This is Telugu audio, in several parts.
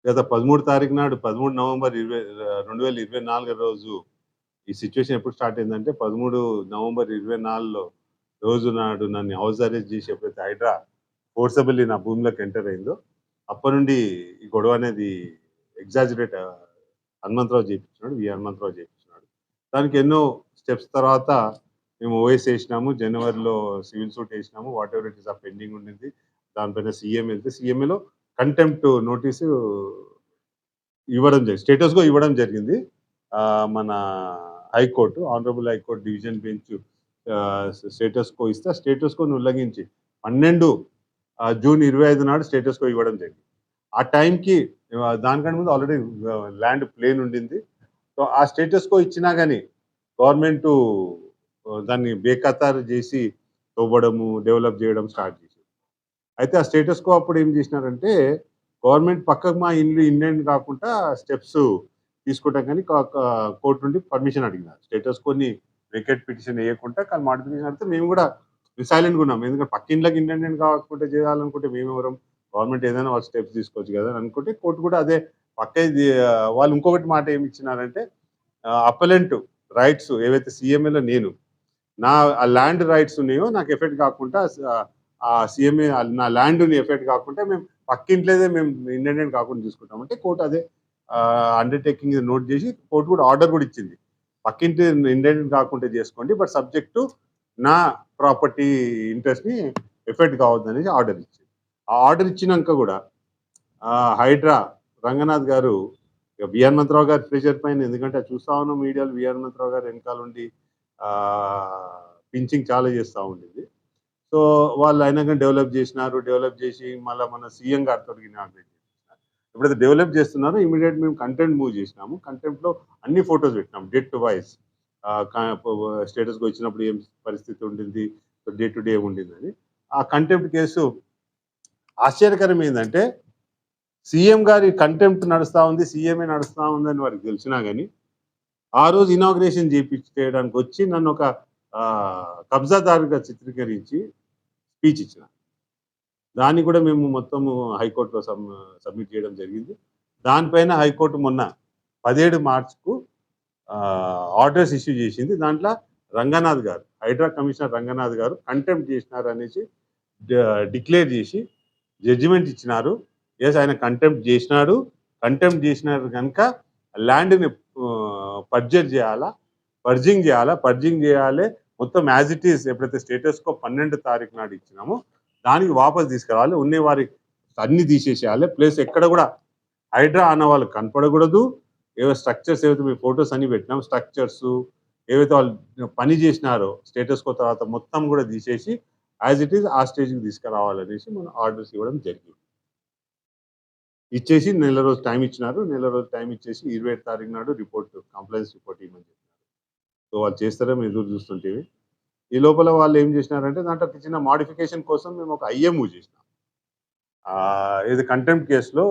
గత 13 తారీఖు నాడు 13 నవంబర్ 2024 రోజు ఈ సిట్యుయేషన్ ఎప్పుడు స్టార్ట్ అయిందంటే 13 నవంబర్ 24లో రోజు నాడు నన్ను హౌస్ అరెస్ట్ చేసి ఎప్పుడైతే హైడ్రా ఫోర్సబుల్లీ నా భూమిలోకి ఎంటర్ అయిందో అప్పటి నుండి ఈ గొడవ అనేది ఎగ్జాజరేట్ హనుమంతరావు చేయించినాడు. హనుమంతరావు చేయించినాడు. దానికి ఎన్నో స్టెప్స్ తర్వాత మేము ఓఎస్ వేసినాము. జనవరిలో సివిల్ సూట్ వేసినాము. వాట్ ఎవర్ ఇట్ ఈస్ ఆ పెండింగ్ ఉండింది. దానిపైన సీఎం వెళ్తే సీఎంఏలో కంటెంప్ట్ నోటీసు ఇవ్వడం జరిగింది. స్టేటస్‌గో ఇవ్వడం జరిగింది. మన high court, honourable high court division bench status quo ఇస్తే స్టేటస్‌కోని ఉల్లంఘించి 12 జూన్ 25 నాడు స్టేటస్‌కో ఇవ్వడం జరిగింది. ఆ టైంకి దానికంటే ముందు ఆల్రెడీ ల్యాండ్ ప్లేన్ ఉండింది. సో ఆ స్టేటస్‌కో ఇచ్చినా గానీ గవర్నమెంటు దాన్ని బేఖతారు చేసి తవ్వడము, డెవలప్ చేయడం స్టార్ట్ చేసింది. అయితే ఆ స్టేటస్‌కో అప్పుడు ఏం చేసినారంటే గవర్నమెంట్ పక్కకు మా ఇల్లు ఇండియన్ కాకుండా స్టెప్స్ తీసుకుంటాం కానీ కోర్టు నుండి పర్మిషన్ అడిగినారు. స్టేటస్‌కోని వెకేట్ పిటిషన్ వేయకుండా కానీ మోడిఫికేషన్ అడిగితే మేము కూడా సైలెంట్‌గా ఉన్నాం. ఎందుకంటే పక్క ఇండ్లకి ఇండియన్ కాకుండా చేయాలనుకుంటే మేమెవరం? గవర్నమెంట్ ఏదైనా వాళ్ళు స్టెప్స్ తీసుకోవచ్చు కదా అని అనుకుంటే కోర్టు కూడా అదే పక్కది. వాళ్ళు ఇంకొకటి మాట ఏమి ఇచ్చినారంటే అప్పలెంట్ రైట్స్ ఏవైతే సీఎంఏలో నేను నా ఆ ల్యాండ్ రైట్స్ ఉన్నాయో నాకు ఎఫెక్ట్ కాకుండా ఆ సీఎంఏ నా ల్యాండ్ని ఎఫెక్ట్ కాకుండా మేము పక్కింట్లేదే మేము ఇండిపెండెంట్ కాకుండా చూసుకుంటాం అంటే కోర్టు అదే అండర్టేకింగ్ నోట్ చేసి కోర్టు కూడా ఆర్డర్ కూడా ఇచ్చింది. పక్కింటి ఇండిపెండెంట్ కాకుండా చేసుకోండి బట్ సబ్జెక్ట్ టు నా ప్రాపర్టీ ఇంట్రెస్ట్ని ఎఫెక్ట్ కావద్దని ఆర్డర్ ఇచ్చింది. ఆ ఆర్డర్ ఇచ్చినాక కూడా హైడ్రా రంగనాథ్ గారు హనుమంతరావు గారి ప్రెషర్ పైన ఎందుకంటే చూస్తా ఉన్నాం మీడియాలో హనుమంతరావు గారు వెనకాల ఉండి పించింగ్ చాలా చేస్తూ ఉండింది. సో వాళ్ళు అయినా కానీ డెవలప్ చేసినారు. డెవలప్ చేసి మళ్ళీ మన సీఎం గారితో ఇనాగ్రేట్ చేసినారు. ఎప్పుడైతే డెవలప్ చేస్తున్నారో ఇమీడియట్ మేము కంటెంట్ మూవ్ చేసినాము. కంటెంట్లో అన్ని ఫొటోస్ పెట్టినాము డేట్ టు వైజ్. స్టేటస్కి వచ్చినప్పుడు ఏం పరిస్థితి ఉండింది, డే టు డే ఉండిందని. ఆ కంటెంప్ట్ కేసు ఆశ్చర్యకరం ఏంటంటే సీఎం గారి కంటెంప్ట్ నడుస్తూ ఉంది, సీఎంఏ నడుస్తూ ఉందని వారికి తెలిసినా కానీ ఆ రోజు ఇనాగ్రేషన్ చేయడానికి వచ్చి నన్ను ఒక కబ్జాదారుగా చిత్రీకరించి స్పీచ్ ఇచ్చిన. దాన్ని కూడా మేము మొత్తము హైకోర్టులో సబ్మిట్ చేయడం జరిగింది. దానిపైన హైకోర్టు మొన్న 17 మార్చ్కు ఆర్డర్స్ ఇష్యూ చేసింది. దాంట్లో రంగనాథ్ గారు, హైడ్రా కమిషనర్ రంగనాథ్ గారు కంటెంప్ట్ చేసినారు అనేసి డిక్లేర్ చేసి జడ్జిమెంట్ ఇచ్చినారు. ఎస్ ఆయన కంటెంప్ట్ చేసినాడు. కంటెంప్ట్ చేసినారు కనుక ల్యాండ్ని పర్జింగ్ చేయాలి. మొత్తం యాజ్ ఇట్ ఈస్ ఎప్పుడైతే స్టేటస్కో 12 తారీఖు నాడు ఇచ్చినామో దానికి వాపస్ తీసుకురావాలి. ఉన్న వారి అన్ని తీసేసేయాలి. ప్లేస్ ఎక్కడ కూడా హైడ్రా అన్న వాళ్ళు కనపడకూడదు. ఏవో స్ట్రక్చర్స్ ఏవైతే మీ ఫొటోస్ అన్ని పెట్టినాం స్ట్రక్చర్స్ ఏవైతే వాళ్ళు పని చేసినారో స్టేటస్కో తర్వాత మొత్తం కూడా తీసేసి యాజ్ ఇట్ ఈస్ ఆ స్టేజ్కి తీసుకురావాలనేసి మనం ఆర్డర్స్ ఇవ్వడం జరిగింది. ఇచ్చేసి నెల రోజు టైం ఇచ్చినారు. నెల రోజు టైం ఇచ్చేసి 27 తారీఖు నాడు కంప్లైంట్స్ రిపోర్ట్ ఇవ్వమని చెప్పినారు. సో వాళ్ళు చేస్తారేమో ఎదురు చూస్తుంటే ఈ లోపల వాళ్ళు ఏం చేసినారంటే దాంట్లో చిన్న మాడిఫికేషన్ కోసం మేము ఒక ఐఏ మూవ్ చేసినాం. ఇది కంటెంప్ట్ కేసులో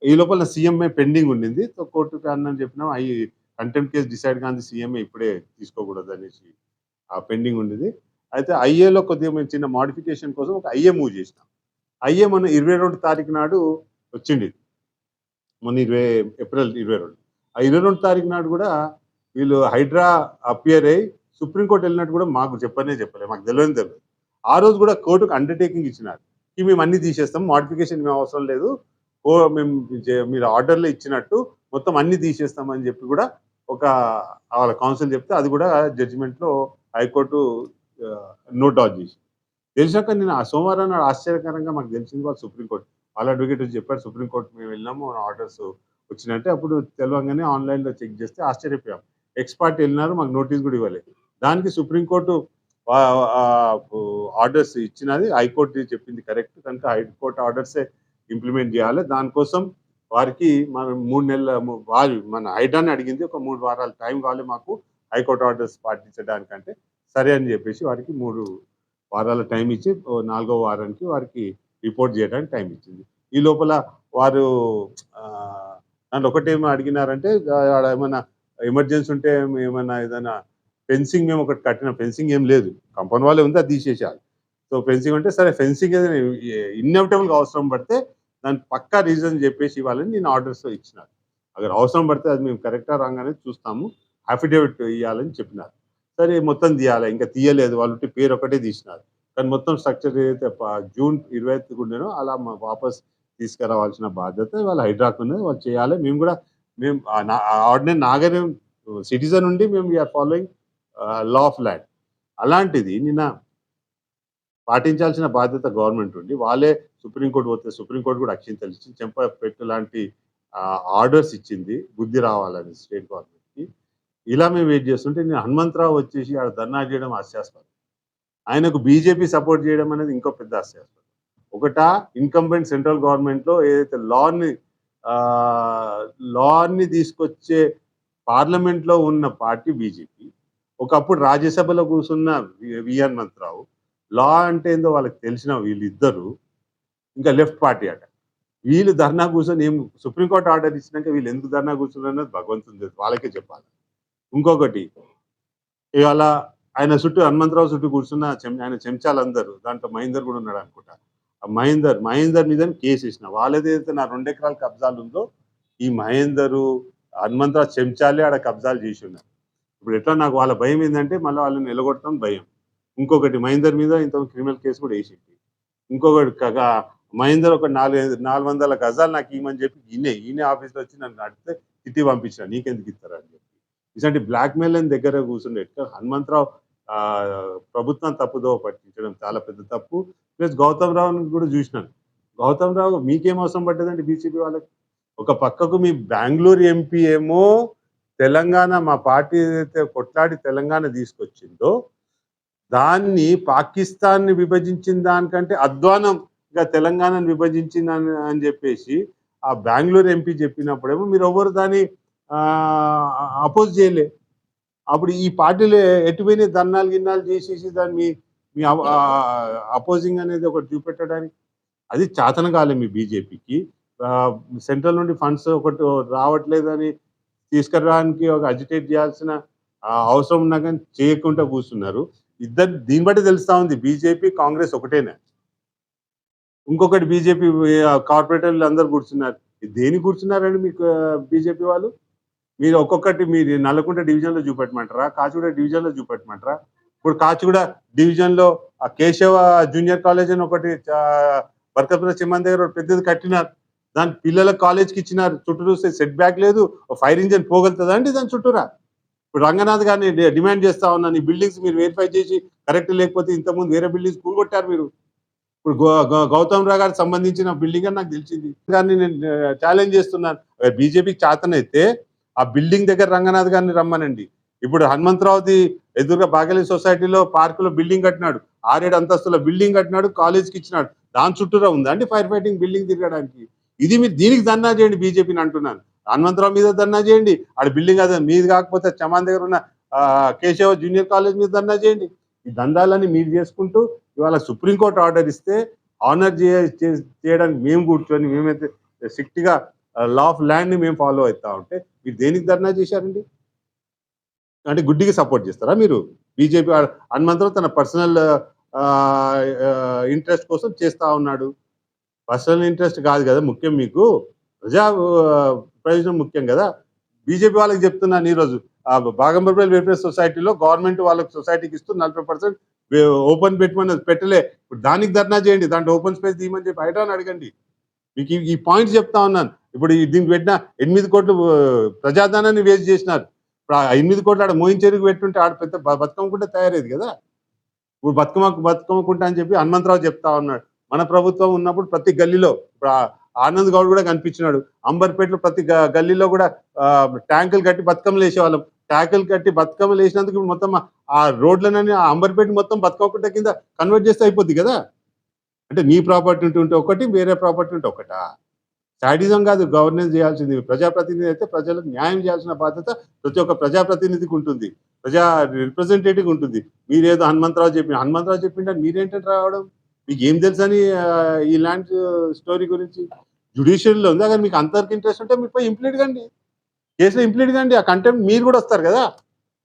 ఈ లోపల సీఎంఏ పెండింగ్ ఉండింది. సో కోర్టుకి అని చెప్పినాం కంటెంప్ట్ కేసు డిసైడ్ కానీ సీఎంఏ ఇప్పుడే తీసుకోకూడదు అనేసి ఆ పెండింగ్ ఉండింది. అయితే ఐఏలో కొద్దిగా మేము చిన్న మాడిఫికేషన్ కోసం ఒక ఐఏ మూవ్ చేసినాం. ఐఏ మొన్న 22 తారీఖు నాడు వచ్చింది. మొన్న ఏప్రిల్ 22. ఆ 22 తారీఖు నాడు కూడా వీళ్ళు హైడ్రా అపియర్ అయ్యి సుప్రీంకోర్టు వెళ్ళినట్టు కూడా మాకు చెప్పలేదు. మాకు తెలియదు. ఆ రోజు కూడా కోర్టుకు అండర్టేకింగ్ ఇచ్చినారు. మేము అన్ని తీసేస్తాం, మోడిఫికేషన్ మేము అవసరం లేదు, మేము మీరు ఆర్డర్లో ఇచ్చినట్టు మొత్తం అన్ని తీసేస్తామని చెప్పి కూడా ఒక వాళ్ళ కౌన్సిల్ చెప్తే అది కూడా జడ్జిమెంట్లో హైకోర్టు నోట్ డౌన్ చేసి తెలిసాక నేను ఆ సోమవారం నాడు ఆశ్చర్యకరంగా మాకు తెలిసింది వాళ్ళు సుప్రీంకోర్టు వాళ్ళ అడ్వకేట్ చెప్పారు. సుప్రీంకోర్టు మేము వెళ్ళినాము ఆర్డర్స్ వచ్చినట్టే. అప్పుడు తెలవంగానే ఆన్లైన్లో చెక్ చేస్తే ఆశ్చర్యపోయాం. ఎక్స్పర్ట్ వెళ్ళినారు, మాకు నోటీస్ కూడా ఇవ్వలేదు. దానికి సుప్రీంకోర్టు ఆర్డర్స్ ఇచ్చినది హైకోర్టు చెప్పింది కరెక్ట్ కనుక హైకోర్టు ఆర్డర్సే ఇంప్లిమెంట్ చేయాలి. దానికోసం వారికి మనం 3 నెలల మన హైడ్రాని అడిగింది ఒక 3 వారాల టైం కావాలి మాకు హైకోర్టు ఆర్డర్స్ పాటించడానికంటే సరే అని చెప్పేసి వారికి 3 వారాల టైం ఇచ్చి 4వ వారానికి వారికి రిపోర్ట్ చేయడానికి టైం ఇచ్చింది. ఈ లోపల వారు నన్ను ఒకటేమో అడిగినారంటే ఏమైనా ఎమర్జెన్సీ ఉంటే ఏమైనా ఏదైనా ఫెన్సింగ్ మేము ఒకటి కట్టిన ఫెన్సింగ్ ఏం లేదు, కంపౌండ్ వాళ్ళే ఉంది, అది తీసేసారు. సో ఫెన్సింగ్ అంటే సరే ఫెన్సింగ్ ఏదైనా ఇన్ఎవిటబుల్గా అవసరం పడితే దానికి పక్కా రీజన్ చెప్పేసి ఇవ్వాలని నేను ఆర్డర్స్ ఇచ్చినాను. అగర్ అవసరం పడితే అది మేము కరెక్టా రాంగ్ అనేది చూస్తాము, అఫిడవిట్ ఇవ్వాలని చెప్పినారు. సరే మొత్తం తీయాలి, ఇంకా తీయలేదు, వాళ్ళు పేరు ఒకటే తీసినారు. కానీ మొత్తం స్ట్రక్చర్ ఏదైతే జూన్ 25 ఉండేనో అలా వాపస్ తీసుకురావాల్సిన బాధ్యత వాళ్ళ హైడ్రాకు ఉన్నది, వాళ్ళు చేయాలి. మేము కూడా మేము ఆర్డినరీ నాగర్ సిటిజన్ ఉండి మేము we are following law of land. అలాంటిది నిన్న పాటించాల్సిన బాధ్యత గవర్నమెంట్ ఉండి వాళ్ళే సుప్రీంకోర్టు పోతే సుప్రీంకోర్టు కూడా అక్షింతలు ఇచ్చి చెంపపెట్టు లాంటి ఆర్డర్స్ ఇచ్చింది బుద్ధి రావాలని స్టేట్ గవర్నమెంట్కి. ఇలా మేము వెయిట్ చేస్తుంటే నేను హనుమంతరావు వచ్చేసి ఆడ ధర్నా చేయడం హాస్యాస్పదం. ఆయనకు బీజేపీ సపోర్ట్ చేయడం అనేది ఇంకో పెద్ద హాస్యాస్పదం. ఒకటా ఇన్కంబెంట్ సెంట్రల్ గవర్నమెంట్లో ఏదైతే లాని తీసుకొచ్చే పార్లమెంట్లో ఉన్న పార్టీ బీజేపీ. ఒకప్పుడు రాజ్యసభలో కూర్చున్న వి హనుమంతరావు. లా అంటే ఏందో వాళ్ళకి తెలిసిన వీళ్ళిద్దరు ఇంకా లెఫ్ట్ పార్టీ అట. వీళ్ళు ధర్నా కూర్చొని ఏం సుప్రీంకోర్టు ఆర్డర్ ఇచ్చినాక వీళ్ళు ఎందుకు ధర్నా కూర్చున్నారన్నది భగవంతుని తెలుసు, వాళ్ళకే చెప్పాలి. ఇంకొకటి ఇవాళ ఆయన చుట్టూ హనుమంతరావు చుట్టూ కూర్చున్న ఆయన చెంచాలందరూ, దాంట్లో మహేందర్ కూడా ఉన్నాడు అనుకుంటా. మహేందర్ మీద కేసు ఇచ్చిన వాళ్ళేదైతే నా 2 ఎకరాల కబ్జాలు ఉందో ఈ మహేందరు హనుమంతరావు చెంచాలే ఆడ కబ్జాలు చేసి ఉన్నారు. ఇప్పుడు ఎట్లా నాకు వాళ్ళ భయం ఏంటంటే మళ్ళీ వాళ్ళని నిలగొట్టడం భయం. ఇంకొకటి మహేందర్ మీద ఇంత క్రిమినల్ కేసు కూడా వేసింది. ఇంకొకటి మహేందర్ ఒక 400 గజాలు నాకు ఇవ్వమని చెప్పి ఈయనే ఆఫీస్లో వచ్చి నన్ను అడిగితే తిట్టి పంపించిన, నీకెందుకు ఇస్తారా అని చెప్పి. ఇలాంటి బ్లాక్ మెయిల్ అని దగ్గర కూర్చుండే హనుమంతరావు ప్రభుత్వం తప్పుదోవ పట్టించడం చాలా పెద్ద తప్పు. ప్లస్ గౌతమ్ రావుని కూడా చూసినాను. గౌతమ్ రావు మీకేం అవసరం పడ్డదండి బీజేపీ వాళ్ళకి? ఒక పక్కకు మీ బెంగళూరు ఎంపీ ఏమో తెలంగాణ మా పార్టీ ఏదైతే కొట్లాడి తెలంగాణ తీసుకొచ్చిందో దాన్ని పాకిస్తాన్ని విభజించిన దానికంటే అధ్వానంగా తెలంగాణను విభజించిందని అని చెప్పేసి ఆ బెంగళూరు ఎంపీ చెప్పినప్పుడేమో మీరు ఎవరు దాన్ని అపోజ్ చేయలే. అప్పుడు ఈ పార్టీలు ఎటువైనా దన్నాలు గిన్నాలు చేసేసి దాన్ని మీ అపోజింగ్ అనేది ఒకటి చూపెట్టడానికి అది చాతన కాలే మీ బీజేపీకి. సెంట్రల్ నుండి ఫండ్స్ ఒకటి రావట్లేదని తీసుకురావడానికి ఒక అజిటేట్ చేయాల్సిన అవసరం ఉన్నా కానీ చేయకుండా కూర్చున్నారు. దీన్ని బట్టి తెలుస్తా ఉంది బీజేపీ కాంగ్రెస్ ఒకటేనే. ఇంకొకటి బీజేపీ కార్పొరేటర్లు అందరు కూర్చున్నారు. దేనికి కూర్చున్నారండి మీకు బీజేపీ వాళ్ళు? మీరు ఒక్కొక్కటి మీరు నల్లకుంట డివిజన్లో చూపెట్టమంటారా, కాచిగూడ డివిజన్లో చూపెట్టమంటారా? ఇప్పుడు కాచిగూడ డివిజన్లో ఆ కేశవ జూనియర్ కాలేజ్ అని ఒకటి బర్కత్పుర చిమ్మన్ దగ్గర పెద్దది కట్టినారు. దాని పిల్లల కాలేజ్కి ఇచ్చినారు. చుట్టూ సెట్ బ్యాక్ లేదు, ఫైర్ ఇంజన్ పోగలుగుతుందా అండి దాని చుట్టూరా? ఇప్పుడు రంగనాథ్ గారిని డిమాండ్ చేస్తా ఉన్నాను, ఈ బిల్డింగ్స్ మీరు వెరిఫై చేసి కరెక్ట్ లేకపోతే ఇంతకుముందు వేరే బిల్డింగ్స్ కూలగొట్టారు మీరు. ఇప్పుడు గౌతమ్ రావు గారికి సంబంధించిన బిల్డింగ్ అని నాకు తెలిసింది. దాన్ని నేను ఛాలెంజ్ చేస్తున్నాను. బీజేపీకి చాతనైతే ఆ బిల్డింగ్ దగ్గర రంగనాథ్ గారిని రమ్మనండి. ఇప్పుడు హనుమంతరావుది ఎదురుగా బాగలి సొసైటీలో పార్కులో బిల్డింగ్ కట్టినాడు, 6-7 అంతస్తుల బిల్డింగ్ కట్టినాడు, కాలేజ్కి ఇచ్చినాడు. దాని చుట్టూరా ఉందా అండి ఫైర్ ఫైటింగ్ బిల్డింగ్ తిరగడానికి? ఇది మీరు దీనికి ధర్నా చేయండి బీజేపీని అంటున్నాను. హనుమంతరావు మీద ధర్నా చేయండి, ఆడ బిల్డింగ్ అదే మీది కాకపోతే చమాన్ దగ్గర ఉన్న కేశవ జూనియర్ కాలేజ్ మీద ధర్నా చేయండి. ఈ దందాలని మీరు చేసుకుంటూ ఇవాళ సుప్రీంకోర్టు ఆర్డర్ ఇస్తే ఆనర్ చేయడానికి మేము కూర్చొని మేమైతే స్ట్రిక్ట్గా లా ఆఫ్ ల్యాండ్ని మేము ఫాలో అవుతా ఉంటే మీరు దేనికి ధర్నా చేశారండి? అంటే గుడ్డికి సపోర్ట్ చేస్తారా మీరు? బీజేపీ హనుమంతరావు తన పర్సనల్ ఇంట్రెస్ట్ కోసం చేస్తా ఉన్నాడు. పర్సనల్ ఇంట్రెస్ట్ కాదు కదా ముఖ్యం, మీకు ప్రజా ప్రయోజనం ముఖ్యం కదా. బీజేపీ వాళ్ళకి చెప్తున్నాను ఈరోజు బాగంబర్పల్లి వెల్ఫేర్ సొసైటీలో గవర్నమెంట్ వాళ్ళకి సొసైటీకి ఇస్తూ 40% ఓపెన్ పెట్టమని పెట్టలే. ఇప్పుడు దానికి ధర్నా చేయండి, దాంట్లో ఓపెన్ స్పేస్ తీయమని చెప్పి హైడ్రాని అడగండి. మీకు ఈ పాయింట్స్ చెప్తా ఉన్నాను. ఇప్పుడు దీనికి పెట్టిన 8 కోట్లు ప్రజాధనాన్ని వేస్ట్ చేసినారు. ఇప్పుడు 8 కోట్లు ఆడ మోయించేరుకు పెట్టుంటే ఆడ పెద్ద బతుకమ్మకుంటే తయారయ్యేది కదా. ఇప్పుడు బతుకమ్మకుంటా అని చెప్పి హనుమంతరావు చెప్తా ఉన్నాడు. మన ప్రభుత్వం ఉన్నప్పుడు ప్రతి గల్లీలో ఇప్పుడు ఆనంద్ గౌడ్ కూడా కనిపించినాడు. అంబర్పేటలో ప్రతి గల్లీలో కూడా ట్యాంకులు కట్టి బతుకమ్మలు వేసేవాళ్ళం. ట్యాంకులు కట్టి బతుకమ్మలు వేసినందుకు మొత్తం ఆ రోడ్లనని ఆ అంబర్పేట మొత్తం బతుకమ్మకుంట కింద కన్వర్ట్ చేస్తే అయిపోద్ది కదా. అంటే నీ ప్రాపర్టీ ఉంటే ఒకటి, వేరే ప్రాపర్టీ ఉంటే ఒకటా? శాడిజం కాదు గవర్నెన్స్ చేయాల్సింది. ప్రజాప్రతినిధి అయితే ప్రజలకు న్యాయం చేయాల్సిన బాధ్యత ప్రతి ఒక్క ప్రజాప్రతినిధికి ఉంటుంది, ప్రజా రిప్రజెంటేటివ్ ఉంటుంది. మీరేదో హనుమంతరావు చెప్పింటే మీరేంటంటే రావడం? మీకు ఏం తెలుసని ఈ ల్యాండ్ స్టోరీ గురించి? జ్యుడిషియరీలో ఉంది. అక్కడ మీకు అంతవరకు ఇంట్రెస్ట్ ఉంటే మీరు పోయి ఇంప్లీడ్ కండి, కేసులో ఇంప్లీడ్ కండి. ఆ కంటెంప్ట్ మీరు కూడా వస్తారు కదా.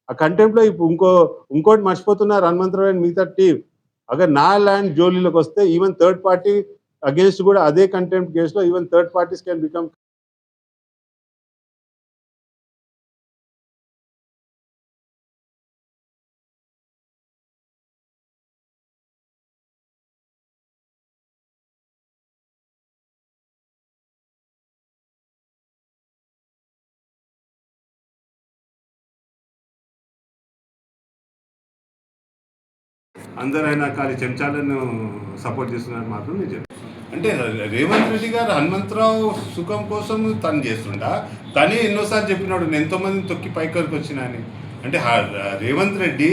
ఆ కంటెంప్ట్లో ఇంకోటి మర్చిపోతున్నారు హనుమంతరావు అండ్ మిగతా టీం. అగర్ నా ల్యాండ్ జోలీలోకి వస్తే ఈవెన్ థర్డ్ పార్టీ అగేన్స్ట్ కూడా అదే కంటెంప్ట్ కేసులో even third parties can become అందరైనా కానీ చెంచాలను సపోర్ట్ చేస్తున్నారు మాత్రం నేను చెప్తాను. అంటే రేవంత్ రెడ్డి గారు హనుమంతరావు సుఖం కోసం తను చేస్తుండా, కానీ ఎన్నోసార్లు చెప్పినాడు నేను ఎంతోమందిని తొక్కి పైకరికి వచ్చినా అని. అంటే రేవంత్ రెడ్డి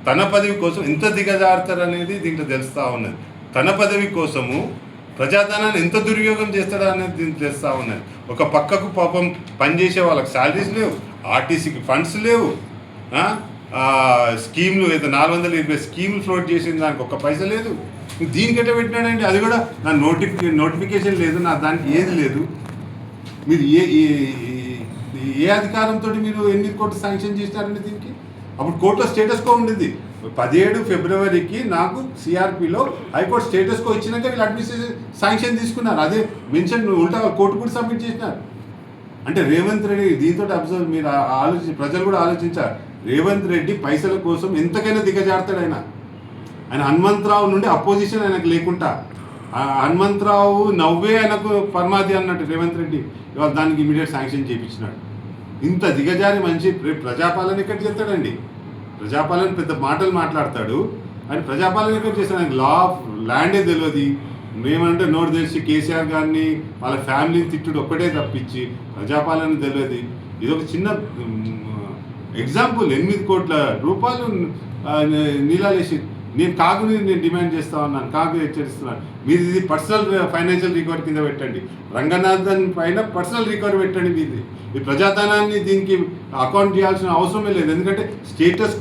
తన పదవి కోసం ఎంత దిగజారుతారు అనేది దీంట్లో తెలుస్తూ ఉన్నది. తన పదవి కోసము ప్రజాధనాన్ని ఎంత దుర్యోగం చేస్తాడా అనేది దీంట్లో తెలుస్తూ ఉన్నది. ఒక పక్కకు పాపం పనిచేసే వాళ్ళకి శాలరీస్ లేవు, ఆర్టీసీకి ఫండ్స్ లేవు, స్కీమ్లు ఏదో 420 స్కీమ్లు ఫ్లోట్ చేసిన దానికి ఒక్క పైసా లేదు. దీనికంటే పెట్టినాడండి, అది కూడా నా నోటిఫికేషన్ లేదు, నా దానికి ఏది లేదు. మీరు ఏ అధికారంతో మీరు 8 కోట్లు శాంక్షన్ చేసినారండి దీనికి? అప్పుడు కోర్టులో స్టేటస్ కో ఉండేది. 17 ఫిబ్రవరికి నాకు సిఆర్పిలో హైకోర్టు స్టేటస్ కో ఇచ్చినాక వీళ్ళు అడ్మినిస్ట్రేషన్ శాంక్షన్ తీసుకున్నారు. అదే మెన్షన్ ఉల్టా కోర్టు కూడా సబ్మిట్ చేసినారు. అంటే రేవంత్ రెడ్డి దీంతో అబ్జర్వ్ మీరు ప్రజలు కూడా ఆలోచించారు. రేవంత్ రెడ్డి పైసల కోసం ఎంతకైనా దిగజారుతాడు. ఆయన హనుమంతరావు నుండి అపోజిషన్ ఆయనకు లేకుండా, హనుమంతరావు నవ్వే ఆయనకు పరమాది అన్నట్టు రేవంత్ రెడ్డి ఇవాళ దానికి ఇమీడియట్ శాంక్షన్ చేయించినాడు. ఇంత దిగజారి మనిషి ప్రజాపాలన ఎక్కడ చేస్తాడండి? ప్రజాపాలన పెద్ద మాటలు మాట్లాడతాడు, ఆయన ప్రజాపాలన ఎక్కడ చేస్తాడు? ఆయనకు లా ఆఫ్ ల్యాండే తెలియదు. ఏమంటే నోటు తెలిసి కేసీఆర్ గారిని వాళ్ళ ఫ్యామిలీని తిట్టుడు ఒక్కటే తప్పించి ప్రజాపాలన తెలియదు. ఇది ఒక చిన్న ఎగ్జాంపుల్. 8 కోట్ల రూపాయలు నీలాలేసి నేను డిమాండ్ చేస్తా ఉన్నాను, కాగు హెచ్చరిస్తున్నాను. మీరు ఇది పర్సనల్ ఫైనాన్షియల్ రికార్డ్ కింద పెట్టండి, రంగనాథన్ పైన పర్సనల్ రికార్డ్ పెట్టండి. మీది ఈ ప్రజాధనాన్ని దీనికి అకౌంట్ చేయాల్సిన అవసరమే లేదు. ఎందుకంటే స్టేటస్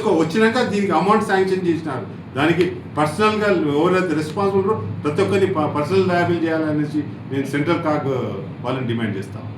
కో వచ్చినాక దీనికి అమౌంట్ శాంక్షన్ చేసినారు. దానికి పర్సనల్గా ఎవరైతే రెస్పాన్సిబుల్ ప్రతి ఒక్కరిని పర్సనల్ లయబిలిటీ చేయాలనేసి నేను సెంట్రల్ కాగ్ వాళ్ళని డిమాండ్ చేస్తాను.